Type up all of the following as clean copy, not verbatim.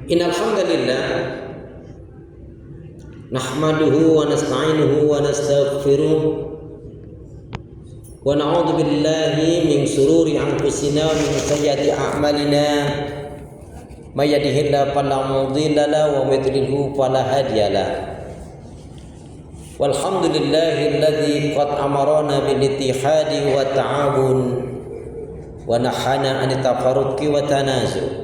Innal hamdalillah nahmaduhu wa nasta'inuhu wa nastaghfiruh wa na'udzu billahi min shururi anfusina wa min sayyiati a'malina may yahdihillahu fala mudilla lahu wa may yudlilhu fala hadiya lahu. Walhamdulillahilladzi qad amarana bil ittihadi wa ta'awun wa nahana an tafarruqi wa tanazu'.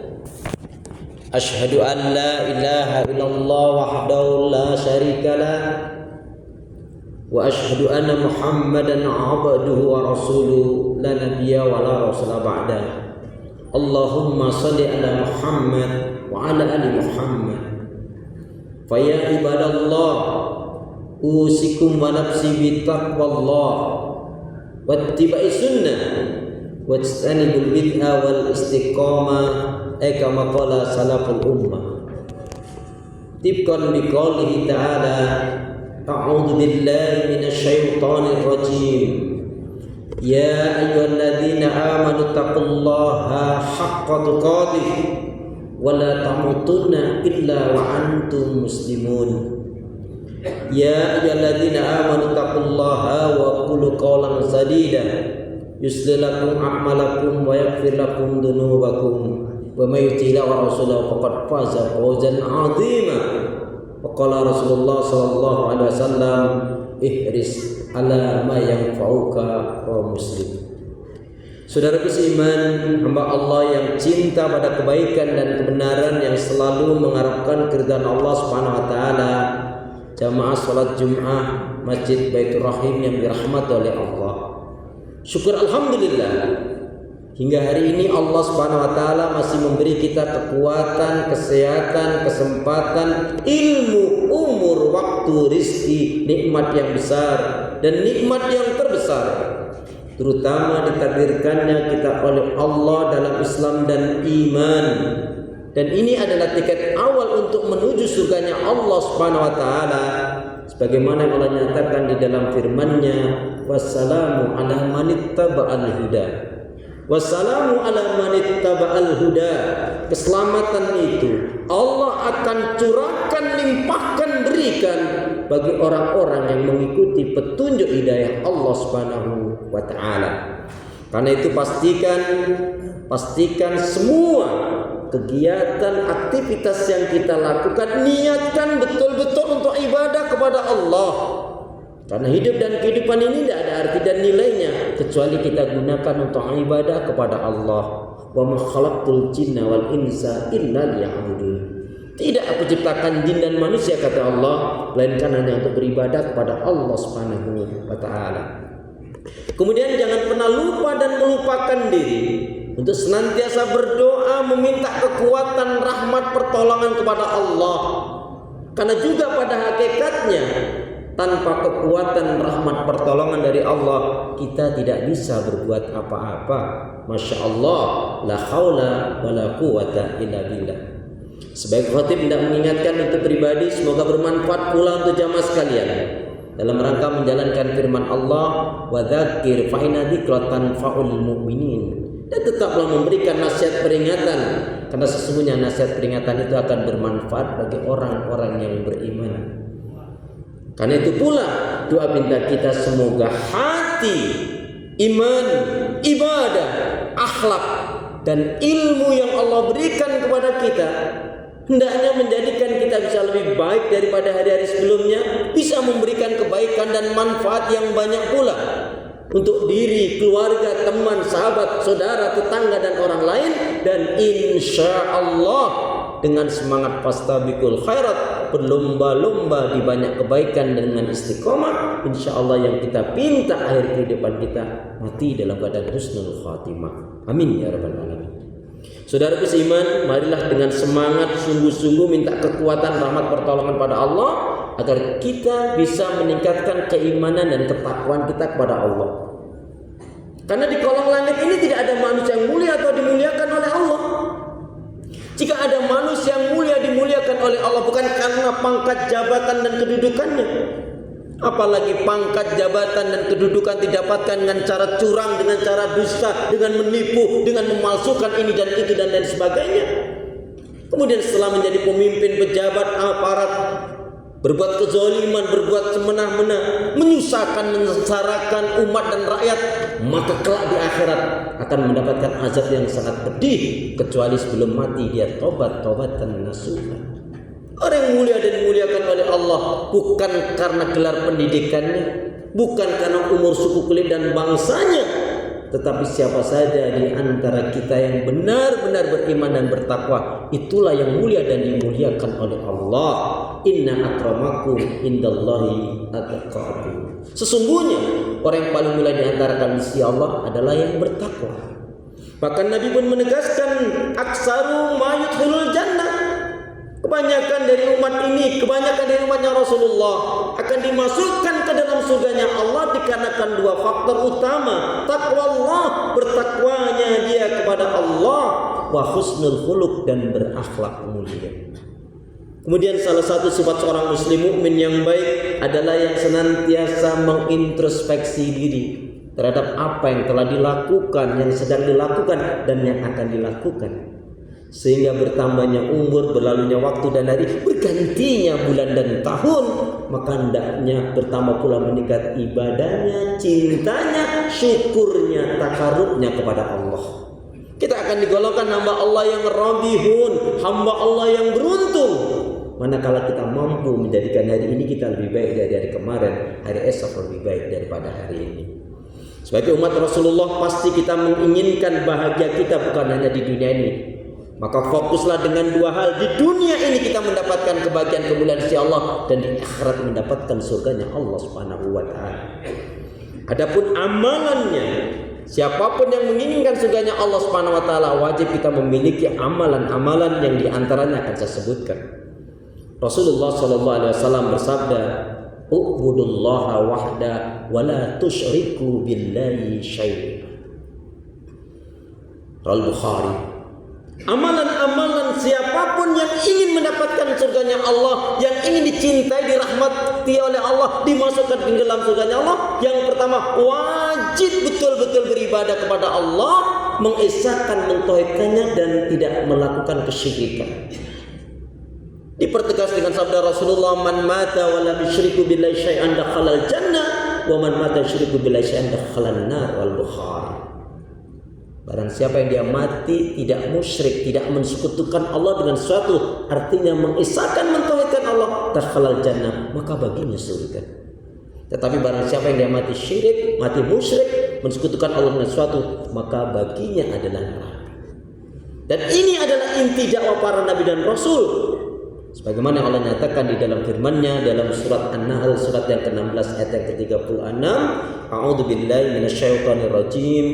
Asyhadu an la ilaha illallah wahdahu la syarika lah wa asyhadu anna Muhammadan abduhu wa rasuluhu la nabiyya wa la rasula ba'da. Allahumma shalli ala Muhammad wa ala ali Muhammad. Fa ya ibadallah usikum wa nafsi bi taqwallah wa ittiba'i sunnah wa ijtanibul bid'ah wal istiqamah kama qala salaful ummah. Tibqan biqaulihi ta'ala a'udzu billahi minasyaitonir rajim. Ya ayyuhalladzina amanu taqullaha haqqa tuqatih wa la tamutunna illa wa antum muslimun. Ya ayyuhalladzina amanu taqullaha wa qulu qawlan sadida yuslih lakum a'malakum wa yaghfir lakum dhunubakum wa may yuti' wa rasulahu faqad faza fawzan 'azima. Wa qala Rasulullah sallallahu alaihi wasallam ihris ala ma yanfa'uka wa muslim. Saudaraku seiman, hamba Allah yang cinta pada kebaikan dan kebenaran, yang selalu mengharapkan keridhaan Allah Subhanahu wa taala, jamaah salat Jumat Masjid Baitur Rahim yang dirahmati oleh Allah. Syukur alhamdulillah, hingga hari ini Allah Subhanahu wa taala masih memberi kita kekuatan, kesehatan, kesempatan, ilmu, umur, waktu, rizki, nikmat yang besar dan nikmat yang terbesar, terutama ditakdirkannya kita oleh Allah dalam Islam dan iman. Dan ini adalah tiket awal untuk menuju surganya Allah Subhanahu wa taala, sebagaimana yang Allah nyatakan di dalam firman-Nya, wassalamu ala manittaba'al huda. Wassalamu ala manittaba'al huda. Keselamatan itu Allah akan curahkan, limpahkan, berikan bagi orang-orang yang mengikuti petunjuk hidayah Allah Subhanahu wa taala. Karena itu pastikan semua kegiatan, aktivitas yang kita lakukan, niatkan betul-betul untuk ibadah kepada Allah. Karena hidup dan kehidupan ini tidak ada arti dan nilainya kecuali kita gunakan untuk ibadah kepada Allah. Wa ma khalaqtul jinna wal insa illa liya'budun. Tidak aku ciptakan jin dan manusia, kata Allah, melainkan hanya untuk beribadah kepada Allah Subhanahu wa taala. Kemudian jangan pernah lupa dan melupakan diri untuk senantiasa berdoa meminta kekuatan, rahmat, pertolongan kepada Allah. Karena juga pada hakikatnya tanpa kekuatan, rahmat, pertolongan dari Allah kita tidak bisa berbuat apa-apa. Masya Allah, la haula wa la quwata illa billah. Sebagai khatib hendak mengingatkan untuk pribadi, semoga bermanfaat pula untuk jamaah sekalian dalam rangka menjalankan firman Allah, wa dzakir fa inna dzikra tanfa'ul mu'minin. Dan tetaplah memberikan nasihat peringatan, karena sesungguhnya nasihat peringatan itu akan bermanfaat bagi orang-orang yang beriman. Karena itu pula doa minta kita, semoga hati, iman, ibadah, akhlak dan ilmu yang Allah berikan kepada kita hendaknya menjadikan kita bisa lebih baik daripada hari-hari sebelumnya, bisa memberikan kebaikan dan manfaat yang banyak pula untuk diri, keluarga, teman, sahabat, saudara, tetangga dan orang lain. Dan insya Allah dengan semangat fastabiqul khairat, berlomba-lomba di banyak kebaikan dengan istiqomah, insya Allah yang kita pinta akhir kehidupan kita mati dalam keadaan husnul khatimah. Amin ya rabbal alamin. Saudaraku seiman, marilah dengan semangat sungguh-sungguh minta kekuatan, rahmat, pertolongan pada Allah agar kita bisa meningkatkan keimanan dan ketakwaan kita kepada Allah. Karena di kolong langit ini tidak ada manusia yang mulia atau dimuliakan oleh Allah. Jika ada manusia yang mulia dimuliakan oleh Allah bukan karena pangkat, jabatan dan kedudukannya, Apalagi pangkat, jabatan dan kedudukan didapatkan dengan cara curang, dengan cara dusta, dengan menipu, dengan memalsukan ini dan itu dan lain sebagainya. Kemudian setelah menjadi pemimpin, pejabat, aparat, berbuat kezaliman, berbuat semena-mena, menyusahkan, menyengsarakan umat dan rakyat, maka kelak di akhirat akan mendapatkan azab yang sangat pedih, kecuali sebelum mati dia taubat-taubatan nasuha. Orang yang mulia dan dimuliakan oleh Allah bukan karena gelar pendidikannya, bukan karena umur, suku, kulit dan bangsanya, tetapi siapa saja di antara kita yang benar-benar beriman dan bertakwa, itulah yang mulia dan dimuliakan oleh Allah. Inna akramakum indallahi atqakum. Sesungguhnya orang yang paling mulia di antara kalian di sisi Allah adalah yang bertakwa. Bahkan Nabi pun menegaskan, aksaru ma yudkhulul jannah. Kebanyakan dari umat ini, kebanyakan dari umatnya Rasulullah akan dimasukkan ke dalam surganya Allah dikarenakan dua faktor utama. Takwa Allah, bertakwanya dia kepada Allah, wa husnul khuluq, dan berakhlak mulia. Kemudian salah satu sifat seorang muslim mukmin yang baik adalah yang senantiasa mengintrospeksi diri terhadap apa yang telah dilakukan, yang sedang dilakukan, dan yang akan dilakukan. Sehingga bertambahnya umur, berlalunya waktu dan hari, bergantinya bulan dan tahun, maka hendaknya bertambah pula meningkat ibadahnya, cintanya, syukurnya, takarubnya kepada Allah. Kita akan digolongkan hamba Allah yang rabihun, hamba Allah yang beruntung, manakala kita mampu menjadikan hari ini kita lebih baik dari hari kemarin, hari esok lebih baik daripada hari ini. Sebagai umat Rasulullah, pasti kita menginginkan bahagia kita bukan hanya di dunia ini. Maka fokuslah dengan dua hal. Di dunia ini kita mendapatkan kebahagiaan, kemuliaan sisi Allah, dan di akhirat mendapatkan surganya Allah Subhanahu wa taala. Adapun amalannya, siapapun yang menginginkan surganya Allah Subhanahu wa taala, wajib kita memiliki amalan-amalan yang diantaranya akan saya sebutkan. Rasulullah sallallahu alaihi wasallam bersabda, "U'budullaha wahda wa la tusyriku billahi syai'a." Al-Bukhari. Amalan-amalan siapapun yang ingin mendapatkan surganya Allah, yang ingin dicintai, dirahmati oleh Allah, dimasukkan ke dalam surganya Allah, yang pertama wajib betul-betul beribadah kepada Allah, mengesahkan, mentauhidkannya, dan tidak melakukan kesyirikan. Dipertegas dengan sabda Rasulullah, "Man mata wa lam yusyriku billahi syai'an dakhalal jannah, wa man mata yusyriku billahi syai'an dakhalan nar." Al-Bukhari. Barang siapa yang dia mati tidak musyrik, tidak mensekutukan Allah dengan sesuatu, artinya mengesahkan, mentauhidkan Allah, dakhalal jannah, maka baginya surga. Tetapi barang siapa yang dia mati syirik, mati musyrik, mensekutukan Allah dengan sesuatu, maka baginya adalah neraka. Dan ini adalah inti dakwah para nabi dan rasul. Sebagaimana Allah nyatakan di dalam firman-Nya dalam surat An-Nahl surat yang ke-16 ayat yang ke-36, A'udzu billahi minasyaitonir rajim.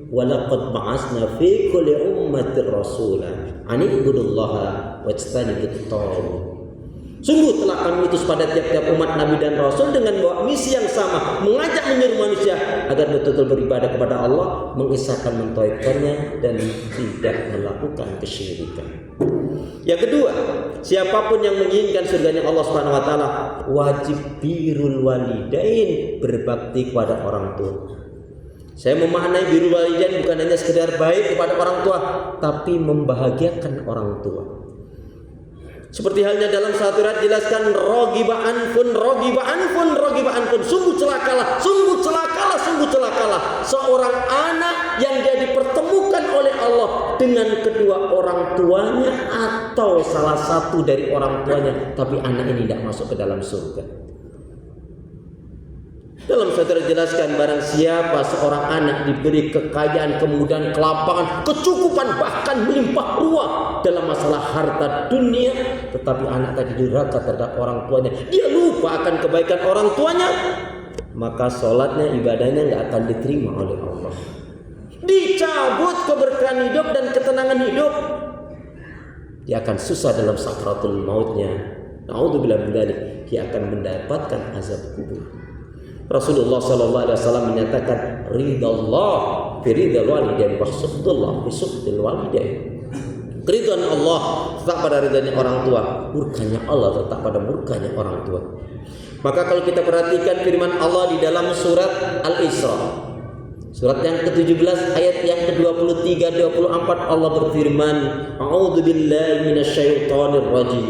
Walaqad ba'asna fi kulli ummatin rasulan an ibudullaha wajtanibut taghut. Sungguh telah kami utus pada tiap-tiap umat nabi dan rasul dengan bawa misi yang sama, mengajak menyeru manusia agar betul-betul beribadah kepada Allah, mengesahkan, mentauhidkannya, dan tidak melakukan kesyirikan. Yang kedua, siapapun yang menginginkan surganya Allah Subhanahu wa taala, wajib birrul walidain, berbakti kepada orang tua. Saya memaknai birrul walidain bukan hanya sekedar baik kepada orang tua, tapi membahagiakan orang tua. Seperti halnya dalam satu ayat jelaskan, rogiba anfun, sungguh celakalah, sungguh celakalah, sungguh celakalah seorang anak yang dia dipertemukan oleh Allah dengan kedua orang tuanya atau salah satu dari orang tuanya, tapi anak ini tidak masuk ke dalam surga. Dalam saudara jelaskan, barang siapa seorang anak diberi kekayaan, kemudahan, kelapangan, kecukupan, bahkan melimpah ruah dalam masalah harta dunia, tetapi anak tadi durhaka terhadap orang tuanya, dia lupa akan kebaikan orang tuanya, maka sholatnya, ibadahnya nggak akan diterima oleh Allah. Dicabut keberkahan hidup dan ketenangan hidup, dia akan susah dalam sakratul mautnya. Na'udzubillah min dzalik, dia akan mendapatkan azab kubur. Rasulullah sallallahu alaihi wasallam menyatakan, ridallah fi ridal walidain wa sukhutullah fi sukhtil walidain. Keridhaan Allah tetap pada ridhanya orang tua, murkanya Allah tetap pada murkanya orang tua. Maka kalau kita perhatikan firman Allah di dalam surat Al-Isra, Surat yang ke-17 ayat yang ke-23 24 Allah berfirman, A'udzubillahi minasyaitonir rajim.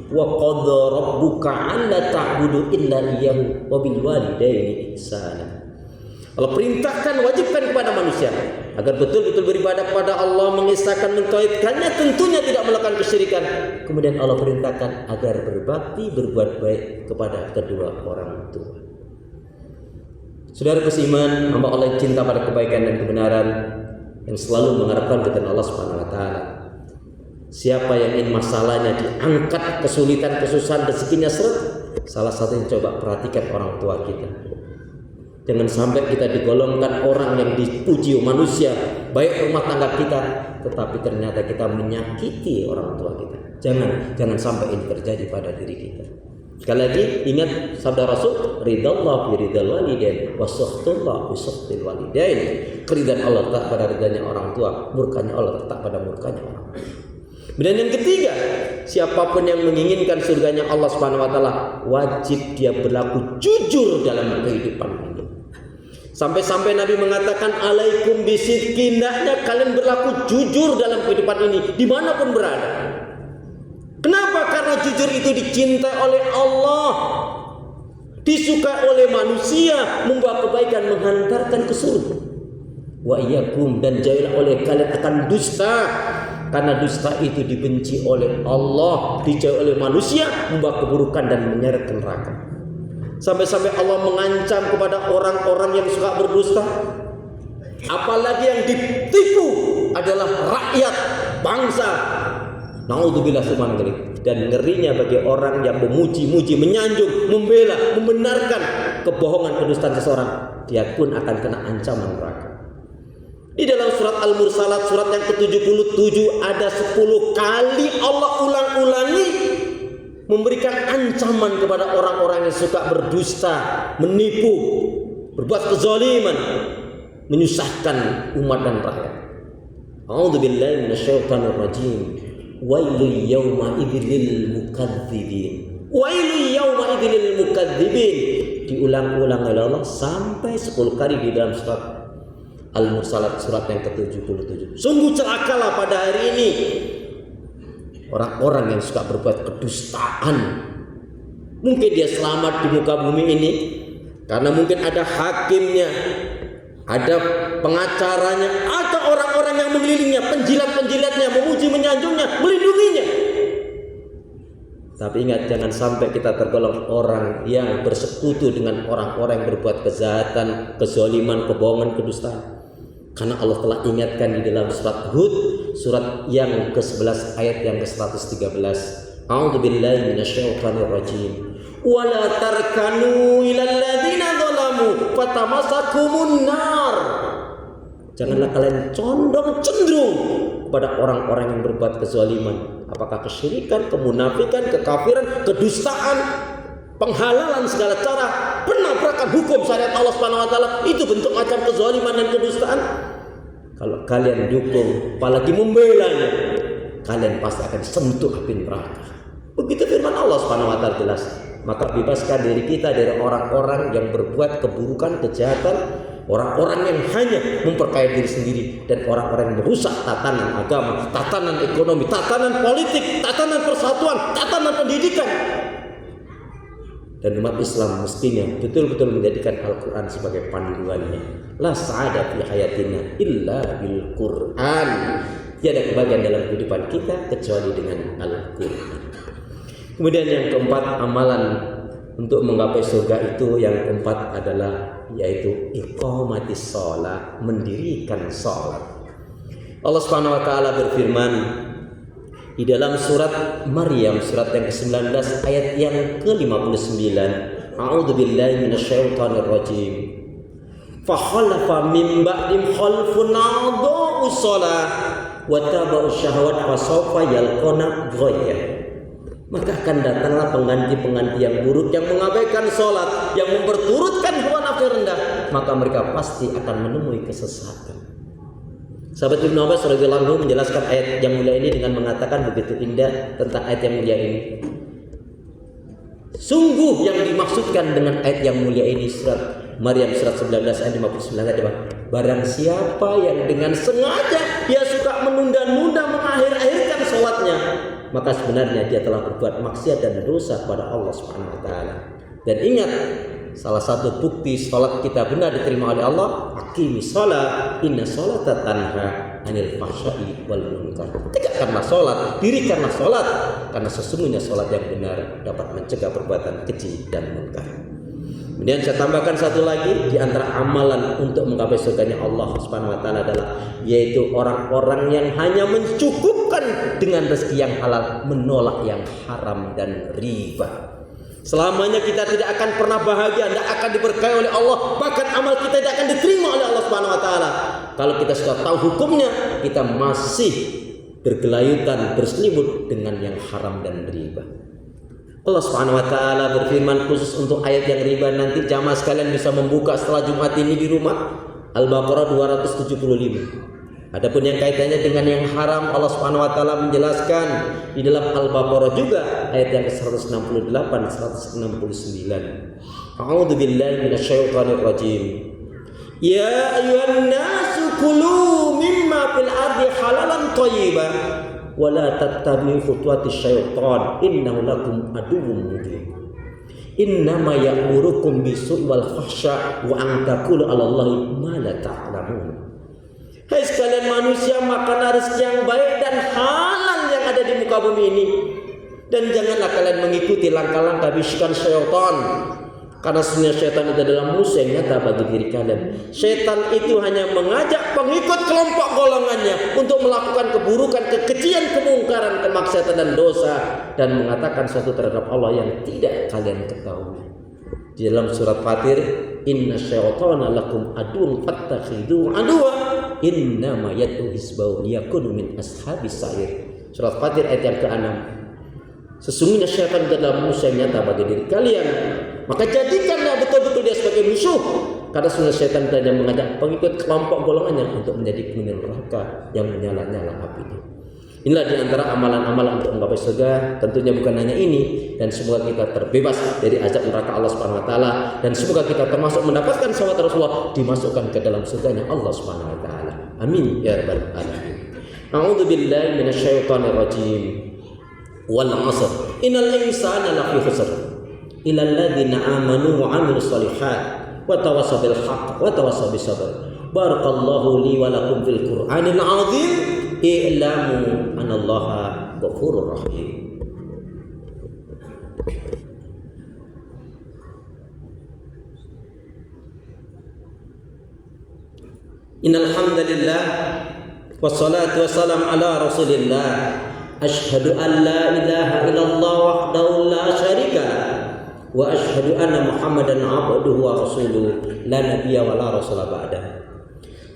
Wa qadha rabbuka 'alla ta'budu illa iyyahu wa bil walidayni ihsana. Allah perintahkan, wajibkan kepada manusia agar betul-betul beribadah kepada Allah, mengesahkan, mentauhidkannya, tentunya tidak melakukan kesyirikan. Kemudian Allah perintahkan agar berbakti, berbuat baik kepada kedua orang tua. Saudara beriman, hamba Allah yang cinta pada kebaikan dan kebenaran, yang selalu mengharapkan kepada Allah Subhanahu wa taala. Siapa yang ingin masalahnya diangkat, kesulitan, kesusahan, rezekinya seret, salah satu yang coba perhatikan orang tua kita. Jangan sampai kita digolongkan orang yang dipuji manusia, baik rumah tangga kita, tetapi ternyata kita menyakiti orang tua kita. Jangan sampai ini terjadi pada diri kita. Sekali lagi ingat sabda Rasul, ridallah bi ridal walidain wa sakhtullah bi sakhtil walidain. Keridhaan Allah tak pada ridhanya orang tua, murkanya Allah tak pada murkanya orang tua. Dan yang ketiga, siapapun yang menginginkan surganya Allah Subhanahu wa taala, wajib dia berlaku jujur dalam kehidupan ini. Sampai-sampai Nabi mengatakan, alaikum bisidqi, hendaknya kalian berlaku jujur dalam kehidupan ini dimanapun berada. Kenapa? Karena jujur itu dicintai oleh Allah, disukai oleh manusia, membawa kebaikan, menghantarkan ke surga. Wa iyyakum, dan jauhilah oleh kalian akan dusta, karena dusta itu dibenci oleh Allah, dijauhi oleh manusia, membawa keburukan dan menyeret ke neraka. Sampai-sampai Allah mengancam kepada orang-orang yang suka berdusta. Apalagi yang ditipu adalah rakyat, bangsa. Na'udzubillah subhanallah. Dan ngerinya bagi orang yang memuji-muji, menyanjung, membela, membenarkan kebohongan, kedustaan seseorang, dia pun akan kena ancaman neraka. Di dalam surat Al-Mursalat, surat yang ke-77, ada 10 kali Allah ulang-ulangi memberikan ancaman kepada orang-orang yang suka berdusta, menipu, berbuat kezaliman, menyusahkan umat dan rakyat. A'udzubillahi minasyaitonir rajim. Wailul yawma idzil mukadzibin. Wailul yawma idzil mukadzibin. Diulang-ulang oleh Allah sampai 10 kali di dalam surat Al-Mursalat, surat yang ke-77. Sungguh celakalah pada hari ini orang-orang yang suka berbuat kedustaan. Mungkin dia selamat di muka bumi ini karena mungkin ada hakimnya, ada pengacaranya, ada orang-orang yang mengelilingnya, penjilat-penjilatnya, memuji, menyanjungnya, melindunginya. Tapi ingat, jangan sampai kita tergolong orang yang bersekutu dengan orang-orang yang berbuat kejahatan, kezaliman, kebohongan, kedustaan. Karena Allah telah ingatkan di dalam surat Hud, surat yang ke-11 ayat yang ke-113. A'udzubillahi minasyaitonir rajim. Wala tarkanu ilal ladzina zalamu fatamassakumun nar. Janganlah kalian cenderung kepada orang-orang yang berbuat kezaliman, apakah kesyirikan, kemunafikan, kekafiran, kedustaan, penghalalan segala cara, penabrakan hukum syariat Allah Subhanahu wa taala, itu bentuk macam kezaliman dan kedustaan. Kalau kalian dukung, apalagi membelanya, kalian pasti akan sentuh api neraka. Begitu firman Allah Subhanahu wa taala jelas. Maka bebaskan diri kita dari orang-orang yang berbuat keburukan, kejahatan, orang-orang yang hanya memperkaya diri sendiri, dan orang-orang yang merusak tatanan agama, tatanan ekonomi, tatanan politik, tatanan persatuan, tatanan pendidikan. Dan umat Islam mestinya betul-betul menjadikan Al-Quran sebagai panduannya. La sa'ada fi hayatina illa bil Quran. Tiada kebahagiaan dalam kehidupan kita kecuali dengan Al-Quran. Kemudian yang keempat, amalan untuk menggapai surga itu, yang keempat adalah yaitu iqamatis shalah, mendirikan salat. Allah Subhanahu wa taala berfirman di dalam surat Maryam, surat yang ke-19 ayat yang ke-59. A'udzubillahi minasyaitonir rajim. Fa khalafa min ba'dim khalfun a'dha'u shalah wa tabu'u syahawat fa sawfa yalqona ghayya. Maka akan datanglah pengganti-pengganti yang buruk, yang mengabaikan sholat, yang memperturutkan hawa nafsu rendah, maka mereka pasti akan menemui kesesatan. Sahabat Ibnu Abbas radhiyallahu anhu menjelaskan ayat yang mulia ini dengan mengatakan begitu indah tentang ayat yang mulia ini. Sungguh yang dimaksudkan dengan ayat yang mulia ini, surat Maryam surat 19 ayat 59 tadi, barang siapa yang dengan sengaja dia suka menunda-nunda, mengakhir-akhirkan sholatnya, maka sebenarnya dia telah berbuat maksiat dan dosa kepada Allah Subhanahu wa taala. Dan ingat, salah satu bukti sholat kita benar diterima oleh Allah, aqimis shalah inna sholata tanha anil fahsya'i wal munkar. Tegakkanlah sholat, dirikanlah sholat, karena sesungguhnya sholat yang benar dapat mencegah perbuatan keji dan munkar. Kemudian saya tambahkan satu lagi, di antara amalan untuk menggapai surganya Allah Subhanahu wa taala adalah yaitu orang-orang yang hanya mencukupkan dengan rezeki yang halal, menolak yang haram dan riba. Selamanya kita tidak akan pernah bahagia, tidak akan diberkahi oleh Allah, bahkan amal kita tidak akan diterima oleh Allah Subhanahu wa taala kalau kita sudah tahu hukumnya, kita masih bergelayutan, berselimut dengan yang haram dan riba. Allah Subhanahu wa taala berfirman khusus untuk ayat yang riba, nanti jamaah sekalian bisa membuka setelah Jumat ini di rumah, Al-Baqarah 275. Adapun yang kaitannya dengan yang haram, Allah Subhanahu wa taala menjelaskan di dalam Al-Baqarah juga ayat yang ke-168 169. A'udzu billahi minasyaitonir rajim. Ya ayyuhan nasu kulu mimma fil ardi halalan thayyiban wa la tattabi'u khutuwatis syaitan innahu lakum aduwwun mubin. Innama ya'murukum bisu'i wal fahsya wa an taqulu 'alallahi ma la ta'lamun. Hai sekalian manusia, makanlah rezeki yang baik dan halal yang ada di muka bumi ini, dan janganlah kalian mengikuti langkah-langkah bisikan syaitan, karena sebenarnya syaitan itu adalah musuh yang nyata bagi diri kalian. Syaitan itu hanya mengajak pengikut kelompok golongannya untuk melakukan keburukan, kekejian, kemungkaran, kemaksiatan dan dosa, dan mengatakan sesuatu terhadap Allah yang tidak kalian ketahui. Di dalam surat Fatir, inna syaitana lakum aduwwun fattakhidhuhu aduwwa innama yad'u hizbahu liyakunu min ashabis sa'ir. Surat Fatir ayat yang ke-6. Sesungguhnya syaitan adalah musuh yang nyata bagi diri kalian, maka jadikanlah betul-betul dia sebagai musuh, karena sebenarnya syaitan hanya mengajak pengikut kelompok golongannya untuk menjadi penghuni neraka yang menyala-nyala apinya. Inilah di antara amalan-amalan untuk menggapai surga. Tentunya bukan hanya ini, dan semoga kita terbebas dari azab neraka Allah Subhanahu wa taala, dan semoga kita termasuk mendapatkan syafaat Rasulullah, dimasukkan ke dalam surganya Allah Subhanahu wa taala. Amin ya rabbal alamin. A'udzu billahi minasyaitonir rajim. Wal 'asr innal insana lafi khusr illa alladziina aamanu wa 'amilus shalihaat wa tawassaw bil haqq wa tawassaw bis sabr. Barakallahu li wa lakum fil Qur'anil 'azim. I'lamu anallaha ghafurur rahim. Innal hamdalillah wassalatu wassalamu ala Rasulillah. Asyhadu an la ilaha illallah wahdahu la syarika lah wa asyhadu anna Muhammadan abduhu wa rasuluh la nabiyya wa la rasula ba'da.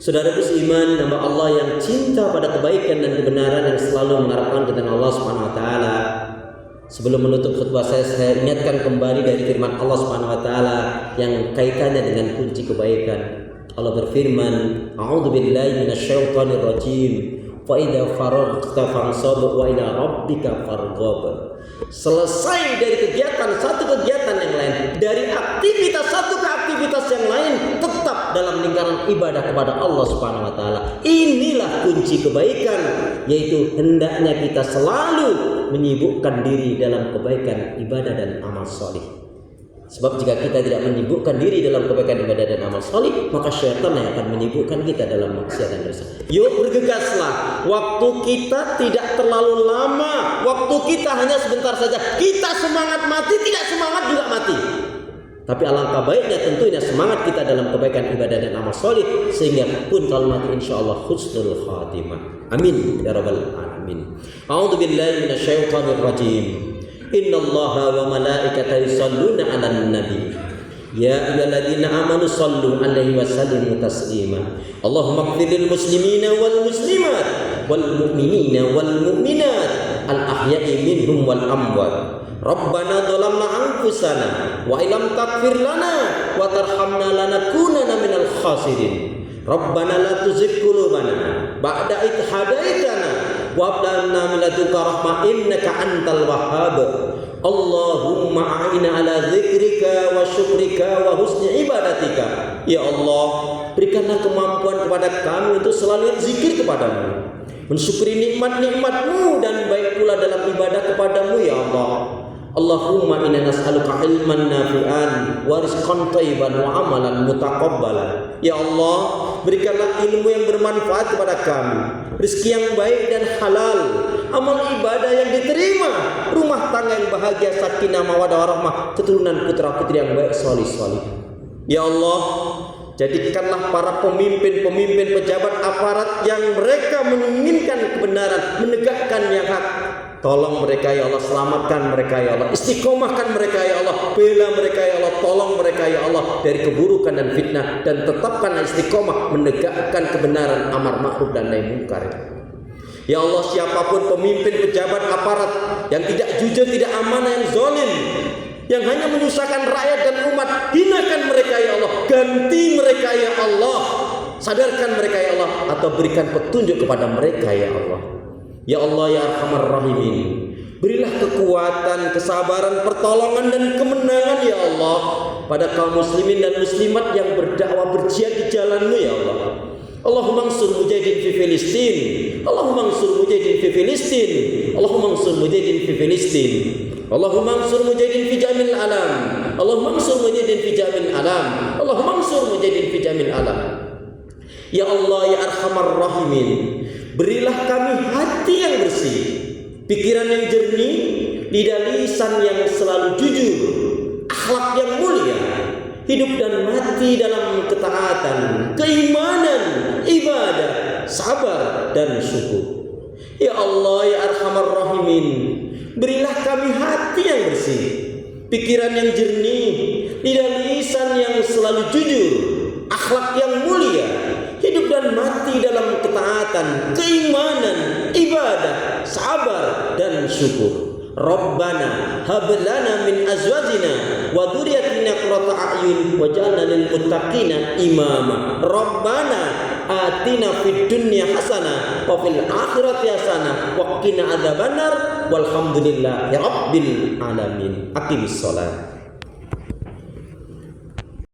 Saudaraku seiman, nama Allah yang cinta pada kebaikan dan kebenaran, yang selalu mengharapkan kepada Allah Subhanahu wa taala. Sebelum menutup khutbah saya ingatkan kembali dari firman Allah Subhanahu wa taala yang kaitannya dengan kunci kebaikan. Allah berfirman, a'udzu billahi minasyaitonir rajim. Fa idza faraghta fansab wa ila rabbika farghab. Selesai dari satu kegiatan yang lain, dari aktivitas satu ke aktivitas yang lain, tetap dalam lingkaran ibadah kepada Allah Subhanahu wa taala. Inilah kunci kebaikan, yaitu hendaknya kita selalu menyibukkan diri dalam kebaikan ibadah dan amal salih. Sebab jika kita tidak menyibukkan diri dalam kebaikan ibadah dan amal salih, maka syaitan yang akan menyibukkan kita dalam maksiat dan dosa. Yuk bergegaslah. Waktu kita tidak terlalu lama. Waktu kita hanya sebentar saja. Kita semangat mati, tidak semangat juga mati. Tapi alangkah baiknya tentunya semangat kita dalam kebaikan ibadah dan amal salih, sehingga pun kalau mati insyaallah husnul khatimah. Amin ya rabbal alamin. A'udzu billahi minasyaitonir rajim. Innallaha wa malaikatahu yusholluna 'alan nabi. Ya ayyuhalladzina amanu shallu 'alaihi wa sallimu taslima. Allahumma ighfir lil muslimina wal muslimat wal mu'minina wal mu'minat al ahya'i minhum wal amwat. Rabbana dhalamna anfusana wa illam taghfir lana wa tarhamna lanakunanna minal khasirin. Rabbana la tuzigh qulubana ba'da idh hadaitana wa hab lana min ladunka rahmah innaka antal wahhab. Allahumma a'ina ala dzikrika wa syukrika wa husni ibadatika. Ya Allah, berikanlah kemampuan kepada kami untuk selalu zikir kepadamu, mensyukuri nikmat-nikmatmu dan baik pula dalam ibadah kepadamu ya Allah. Allahumma inna nas'aluka ilman nafi'an wa rizqan thayyiban wa amalan mutaqabbalan. Ya Allah, berikanlah ilmu yang bermanfaat kepada kami, rezeki yang baik dan halal, amal ibadah yang diterima, rumah tangga yang bahagia, sakinah mawaddah warahmah, keturunan putra-putri yang baik salih-salih. Ya Allah, jadikanlah para pemimpin pejabat aparat yang mereka menginginkan kebenaran, menegakkan yang hak. Tolong mereka ya Allah, selamatkan mereka ya Allah, istiqomahkan mereka ya Allah, bela mereka ya Allah, tolong mereka ya Allah dari keburukan dan fitnah, dan tetapkan istiqomah menegakkan kebenaran, amar ma'ruf dan nahi munkar. Ya Allah, siapapun pemimpin pejabat aparat yang tidak jujur, tidak amanah, yang zalim, yang hanya menyusahkan rakyat dan umat, hinakan mereka ya Allah, ganti mereka ya Allah, sadarkan mereka ya Allah, atau berikan petunjuk kepada mereka ya Allah. Ya Allah ya Arhamar Rahimin, berilah kekuatan, kesabaran, pertolongan dan kemenangan ya Allah pada kaum muslimin dan muslimat yang berdakwah berjihad di jalan-Mu ya Allah. Allahumma ansur mujahidin fi Filistin, Allahumma ansur mujahidin fi Filistin, Allahumma ansur mujahidin fi Filistin, Allahumma ansur mujahidin fi jamil alam, Allahumma ansur mujahidin fi jamil alam, Allahumma ansur mujahidin fi jamil alam. Ya Allah ya Arhamar Rahimin, berilah kami hati yang bersih, pikiran yang jernih, lidah lisan yang selalu jujur, akhlak yang mulia, hidup dan mati dalam ketaatan, keimanan, ibadah, sabar dan syukur. Ya Allah ya Arhamar Rahimin, berilah kami hati yang bersih, pikiran yang jernih, lidah lisan yang selalu jujur, akhlak yang mulia, hidup dan mati dalam ketaatan, keimanan, ibadah, sabar dan syukur. Rabbana hab lana min azwajina wa dzurriyyatina qurrata a'yun waj'alna lil muttaqina imama. Rabbana atina fid dunya hasanah wa fil akhirati hasanah wa qina adzabannar walhamdulillahi rabbil alamin. Aqimis shalah.